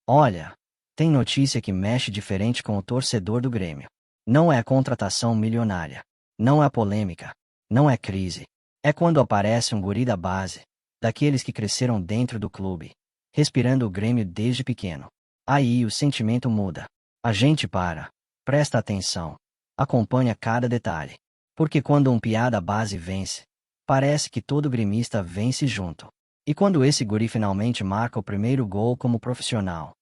Olha, tem notícia que mexe diferente com o torcedor do Grêmio. Não é a contratação milionária. Não é polêmica. Não é crise. É quando aparece um guri da base, daqueles que cresceram dentro do clube, respirando o Grêmio desde pequeno. Aí o sentimento muda. A gente presta atenção, acompanha cada detalhe. Porque quando um piá da base vence, parece que todo gremista vence junto. E quando esse guri finalmente marca o primeiro gol como profissional,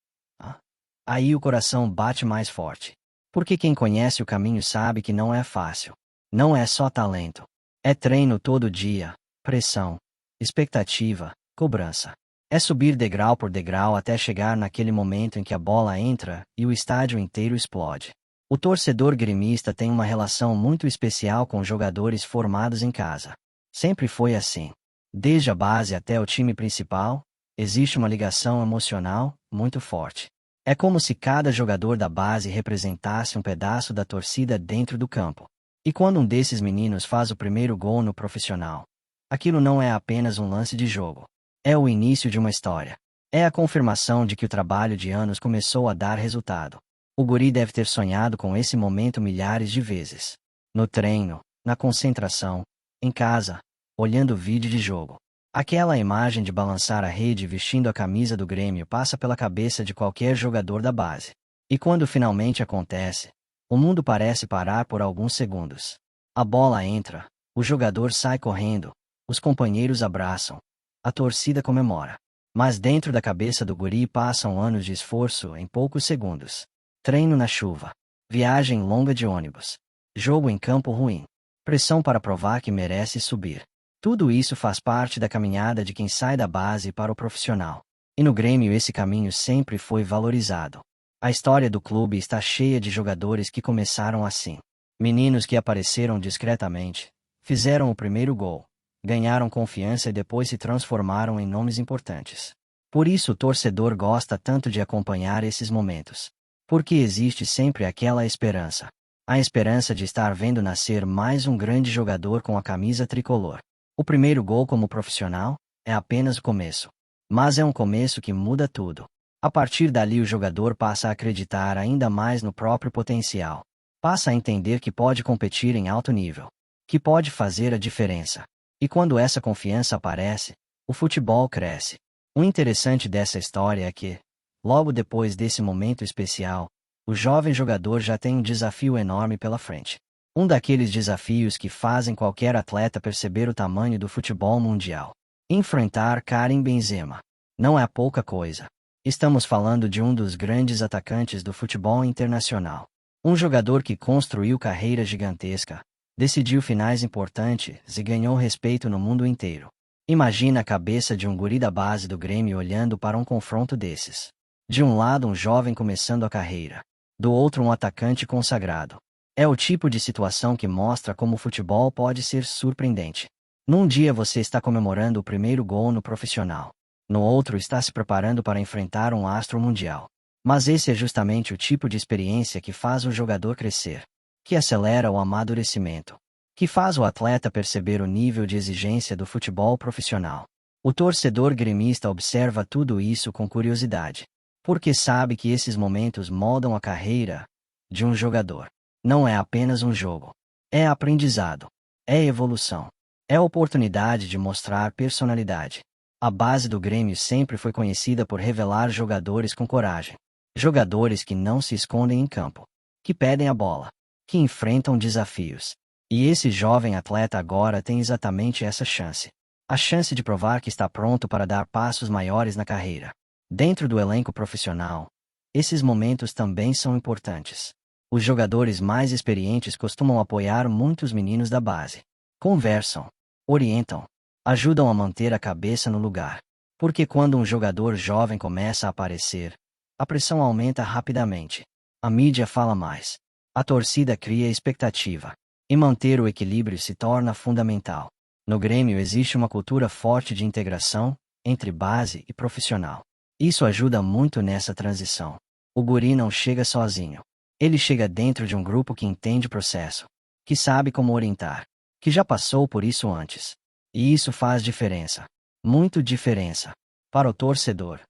aí o coração bate mais forte. Porque quem conhece o caminho sabe que não é fácil. Não é só talento. É treino todo dia, pressão, expectativa, cobrança. É subir degrau por degrau até chegar naquele momento em que a bola entra e o estádio inteiro explode. O torcedor gremista tem uma relação muito especial com jogadores formados em casa. Sempre foi assim. Desde a base até o time principal, existe uma ligação emocional muito forte. É como se cada jogador da base representasse um pedaço da torcida dentro do campo. E quando um desses meninos faz o primeiro gol no profissional, aquilo não é apenas um lance de jogo. É o início de uma história. É a confirmação de que o trabalho de anos começou a dar resultado. O guri deve ter sonhado com esse momento milhares de vezes. No treino, na concentração, em casa, olhando vídeo de jogo. Aquela imagem de balançar a rede vestindo a camisa do Grêmio passa pela cabeça de qualquer jogador da base. E quando finalmente acontece, o mundo parece parar por alguns segundos. A bola entra, o jogador sai correndo, os companheiros abraçam, a torcida comemora. Mas dentro da cabeça do guri passam anos de esforço em poucos segundos. Treino na chuva, viagem longa de ônibus, jogo em campo ruim, pressão para provar que merece subir. Tudo isso faz parte da caminhada de quem sai da base para o profissional. E no Grêmio esse caminho sempre foi valorizado. A história do clube está cheia de jogadores que começaram assim. Meninos que apareceram discretamente, fizeram o primeiro gol, ganharam confiança e depois se transformaram em nomes importantes. Por isso o torcedor gosta tanto de acompanhar esses momentos. Porque existe sempre aquela esperança. A esperança de estar vendo nascer mais um grande jogador com a camisa tricolor. O primeiro gol como profissional é apenas o começo. Mas é um começo que muda tudo. A partir dali o jogador passa a acreditar ainda mais no próprio potencial. Passa a entender que pode competir em alto nível. Que pode fazer a diferença. E quando essa confiança aparece, o futebol cresce. O interessante dessa história é que, logo depois desse momento especial, o jovem jogador já tem um desafio enorme pela frente. Um daqueles desafios que fazem qualquer atleta perceber o tamanho do futebol mundial. Enfrentar Karim Benzema. Não é pouca coisa. Estamos falando de um dos grandes atacantes do futebol internacional. Um jogador que construiu carreira gigantesca, decidiu finais importantes e ganhou respeito no mundo inteiro. Imagina a cabeça de um guri da base do Grêmio olhando para um confronto desses. De um lado um jovem começando a carreira. Do outro um atacante consagrado. É o tipo de situação que mostra como o futebol pode ser surpreendente. Num dia você está comemorando o primeiro gol no profissional. No outro está se preparando para enfrentar um astro mundial. Mas esse é justamente o tipo de experiência que faz o jogador crescer. Que acelera o amadurecimento. Que faz o atleta perceber o nível de exigência do futebol profissional. O torcedor gremista observa tudo isso com curiosidade. Porque sabe que esses momentos moldam a carreira de um jogador. Não é apenas um jogo. É aprendizado. É evolução. É oportunidade de mostrar personalidade. A base do Grêmio sempre foi conhecida por revelar jogadores com coragem. Jogadores que não se escondem em campo. Que pedem a bola. Que enfrentam desafios. E esse jovem atleta agora tem exatamente essa chance. A chance de provar que está pronto para dar passos maiores na carreira. Dentro do elenco profissional, esses momentos também são importantes. Os jogadores mais experientes costumam apoiar muitos meninos da base. Conversam, orientam, ajudam a manter a cabeça no lugar. Porque quando um jogador jovem começa a aparecer, a pressão aumenta rapidamente. A mídia fala mais. A torcida cria expectativa. E manter o equilíbrio se torna fundamental. No Grêmio existe uma cultura forte de integração entre base e profissional. Isso ajuda muito nessa transição. O guri não chega sozinho. Ele chega dentro de um grupo que entende o processo, que sabe como orientar, que já passou por isso antes. E isso faz diferença. Muito diferença. Para o torcedor,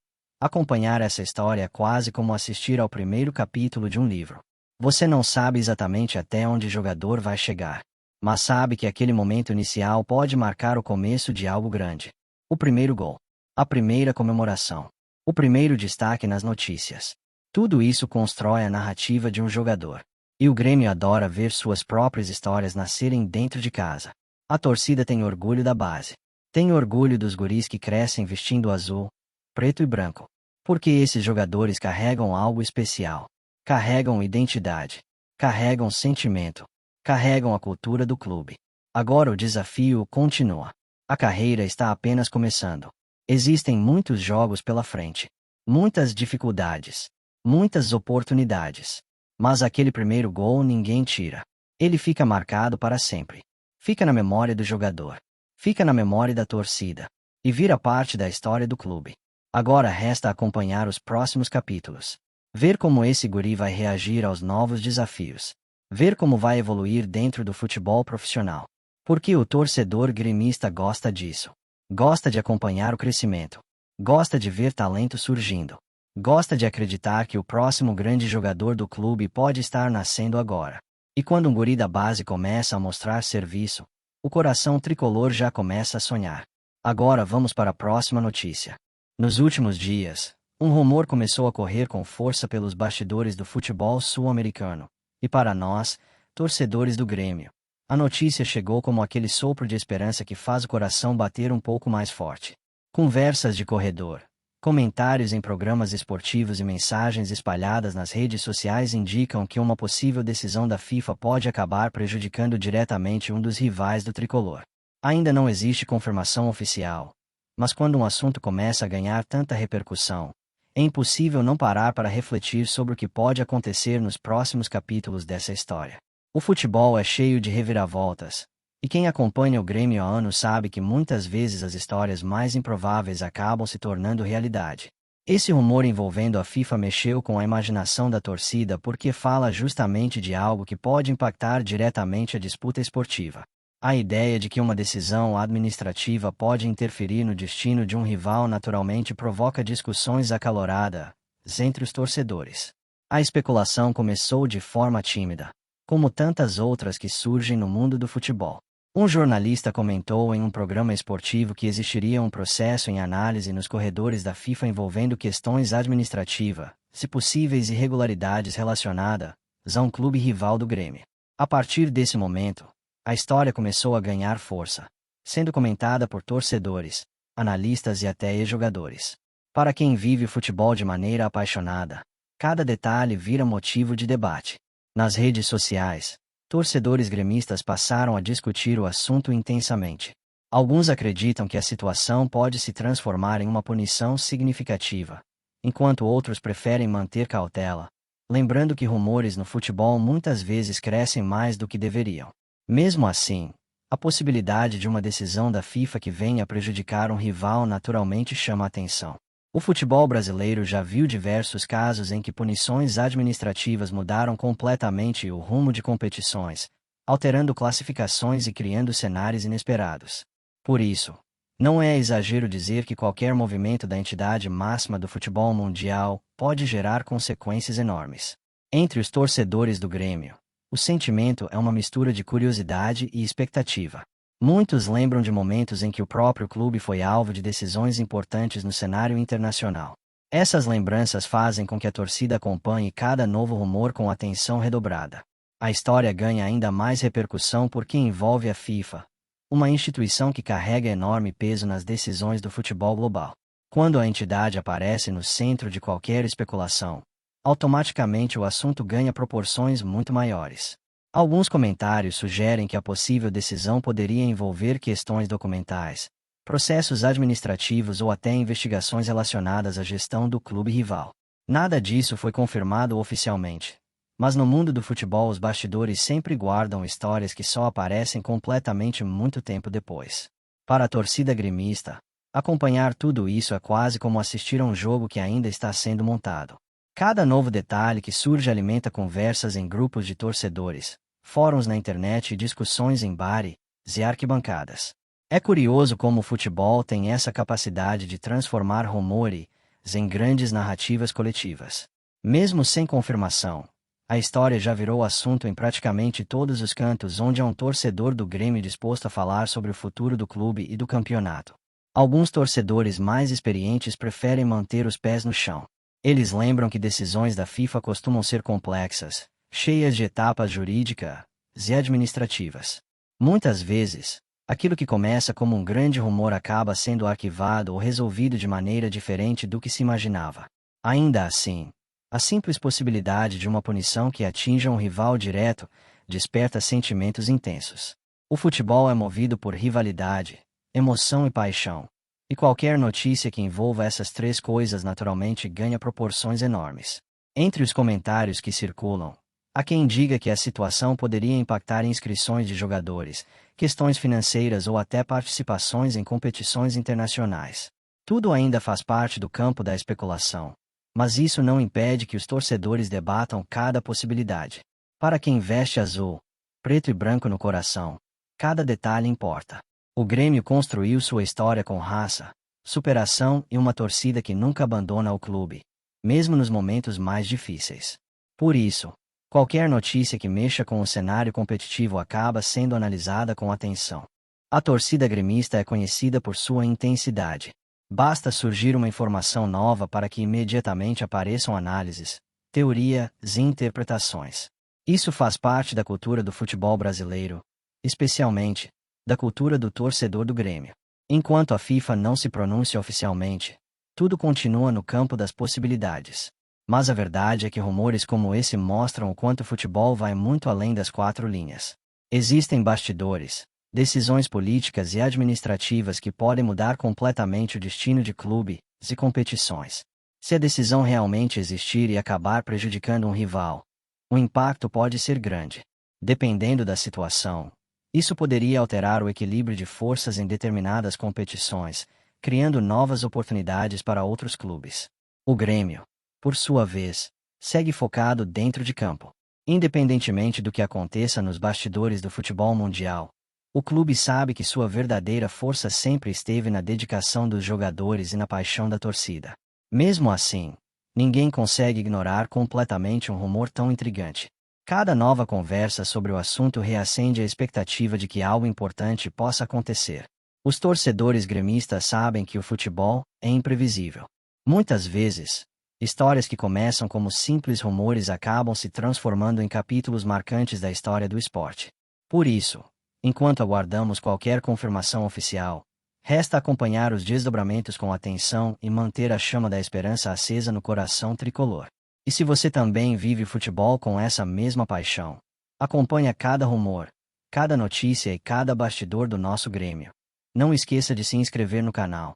Acompanhar essa história é quase como assistir ao primeiro capítulo de um livro. Você não sabe exatamente até onde o jogador vai chegar, mas sabe que aquele momento inicial pode marcar o começo de algo grande. O primeiro gol, a primeira comemoração, o primeiro destaque nas notícias. Tudo isso constrói a narrativa de um jogador. E o Grêmio adora ver suas próprias histórias nascerem dentro de casa. A torcida tem orgulho da base. Tem orgulho dos guris que crescem vestindo azul, preto e branco. Porque esses jogadores carregam algo especial. Carregam identidade. Carregam sentimento. Carregam a cultura do clube. Agora o desafio continua. A carreira está apenas começando. Existem muitos jogos pela frente. Muitas dificuldades. Muitas oportunidades. Mas aquele primeiro gol ninguém tira. Ele fica marcado para sempre. Fica na memória do jogador. Fica na memória da torcida. E vira parte da história do clube. Agora resta acompanhar os próximos capítulos. Ver como esse guri vai reagir aos novos desafios. Ver como vai evoluir dentro do futebol profissional. Porque o torcedor gremista gosta disso. Gosta de acompanhar o crescimento. Gosta de ver talento surgindo. Gosta de acreditar que o próximo grande jogador do clube pode estar nascendo agora. E quando um guri da base começa a mostrar serviço, o coração tricolor já começa a sonhar. Agora vamos para a próxima notícia. Nos últimos dias, um rumor começou a correr com força pelos bastidores do futebol sul-americano. E para nós, torcedores do Grêmio, a notícia chegou como aquele sopro de esperança que faz o coração bater um pouco mais forte. Conversas de corredor, comentários em programas esportivos e mensagens espalhadas nas redes sociais indicam que uma possível decisão da FIFA pode acabar prejudicando diretamente um dos rivais do tricolor. Ainda não existe confirmação oficial, mas quando um assunto começa a ganhar tanta repercussão, é impossível não parar para refletir sobre o que pode acontecer nos próximos capítulos dessa história. O futebol é cheio de reviravoltas, e quem acompanha o Grêmio há anos sabe que muitas vezes as histórias mais improváveis acabam se tornando realidade. Esse rumor envolvendo a FIFA mexeu com a imaginação da torcida porque fala justamente de algo que pode impactar diretamente a disputa esportiva. A ideia de que uma decisão administrativa pode interferir no destino de um rival naturalmente provoca discussões acaloradas entre os torcedores. A especulação começou de forma tímida, como tantas outras que surgem no mundo do futebol. Um jornalista comentou em um programa esportivo que existiria um processo em análise nos corredores da FIFA envolvendo questões administrativas, se possíveis irregularidades relacionadas a um clube rival do Grêmio. A partir desse momento, a história começou a ganhar força, sendo comentada por torcedores, analistas e até ex-jogadores. Para quem vive o futebol de maneira apaixonada, cada detalhe vira motivo de debate. Nas redes sociais, torcedores gremistas passaram a discutir o assunto intensamente. Alguns acreditam que a situação pode se transformar em uma punição significativa, enquanto outros preferem manter cautela, lembrando que rumores no futebol muitas vezes crescem mais do que deveriam. Mesmo assim, a possibilidade de uma decisão da FIFA que venha a prejudicar um rival naturalmente chama a atenção. O futebol brasileiro já viu diversos casos em que punições administrativas mudaram completamente o rumo de competições, alterando classificações e criando cenários inesperados. Por isso, não é exagero dizer que qualquer movimento da entidade máxima do futebol mundial pode gerar consequências enormes. Entre os torcedores do Grêmio, o sentimento é uma mistura de curiosidade e expectativa. Muitos lembram de momentos em que o próprio clube foi alvo de decisões importantes no cenário internacional. Essas lembranças fazem com que a torcida acompanhe cada novo rumor com atenção redobrada. A história ganha ainda mais repercussão porque envolve a FIFA, uma instituição que carrega enorme peso nas decisões do futebol global. Quando a entidade aparece no centro de qualquer especulação, automaticamente o assunto ganha proporções muito maiores. Alguns comentários sugerem que a possível decisão poderia envolver questões documentais, processos administrativos ou até investigações relacionadas à gestão do clube rival. Nada disso foi confirmado oficialmente, mas no mundo do futebol os bastidores sempre guardam histórias que só aparecem completamente muito tempo depois. Para a torcida gremista, acompanhar tudo isso é quase como assistir a um jogo que ainda está sendo montado. Cada novo detalhe que surge alimenta conversas em grupos de torcedores, fóruns na internet e discussões em bares e arquibancadas. É curioso como o futebol tem essa capacidade de transformar rumores em grandes narrativas coletivas. Mesmo sem confirmação, a história já virou assunto em praticamente todos os cantos onde há um torcedor do Grêmio disposto a falar sobre o futuro do clube e do campeonato. Alguns torcedores mais experientes preferem manter os pés no chão. Eles lembram que decisões da FIFA costumam ser complexas, cheias de etapas jurídicas e administrativas. Muitas vezes, aquilo que começa como um grande rumor acaba sendo arquivado ou resolvido de maneira diferente do que se imaginava. Ainda assim, a simples possibilidade de uma punição que atinja um rival direto desperta sentimentos intensos. O futebol é movido por rivalidade, emoção e paixão, e qualquer notícia que envolva essas três coisas naturalmente ganha proporções enormes. Entre os comentários que circulam, há quem diga que a situação poderia impactar inscrições de jogadores, questões financeiras ou até participações em competições internacionais. Tudo ainda faz parte do campo da especulação, mas isso não impede que os torcedores debatam cada possibilidade. Para quem veste azul, preto e branco no coração, cada detalhe importa. O Grêmio construiu sua história com raça, superação e uma torcida que nunca abandona o clube, mesmo nos momentos mais difíceis. Por isso, qualquer notícia que mexa com o cenário competitivo acaba sendo analisada com atenção. A torcida gremista é conhecida por sua intensidade. Basta surgir uma informação nova para que imediatamente apareçam análises, teorias e interpretações. Isso faz parte da cultura do futebol brasileiro, especialmente da cultura do torcedor do Grêmio. Enquanto a FIFA não se pronuncia oficialmente, tudo continua no campo das possibilidades. Mas a verdade é que rumores como esse mostram o quanto o futebol vai muito além das quatro linhas. Existem bastidores, decisões políticas e administrativas que podem mudar completamente o destino de clubes e competições. Se a decisão realmente existir e acabar prejudicando um rival, o impacto pode ser grande. Dependendo da situação, isso poderia alterar o equilíbrio de forças em determinadas competições, criando novas oportunidades para outros clubes. O Grêmio, por sua vez, segue focado dentro de campo. Independentemente do que aconteça nos bastidores do futebol mundial, o clube sabe que sua verdadeira força sempre esteve na dedicação dos jogadores e na paixão da torcida. Mesmo assim, ninguém consegue ignorar completamente um rumor tão intrigante. Cada nova conversa sobre o assunto reacende a expectativa de que algo importante possa acontecer. Os torcedores gremistas sabem que o futebol é imprevisível. Muitas vezes, histórias que começam como simples rumores acabam se transformando em capítulos marcantes da história do esporte. Por isso, enquanto aguardamos qualquer confirmação oficial, resta acompanhar os desdobramentos com atenção e manter a chama da esperança acesa no coração tricolor. E se você também vive futebol com essa mesma paixão, acompanhe cada rumor, cada notícia e cada bastidor do nosso Grêmio. Não esqueça de se inscrever no canal,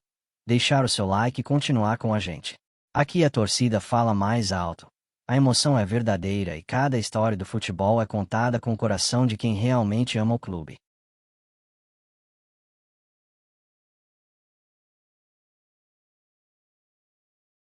deixar o seu like e continuar com a gente. Aqui a torcida fala mais alto. A emoção é verdadeira e cada história do futebol é contada com o coração de quem realmente ama o clube.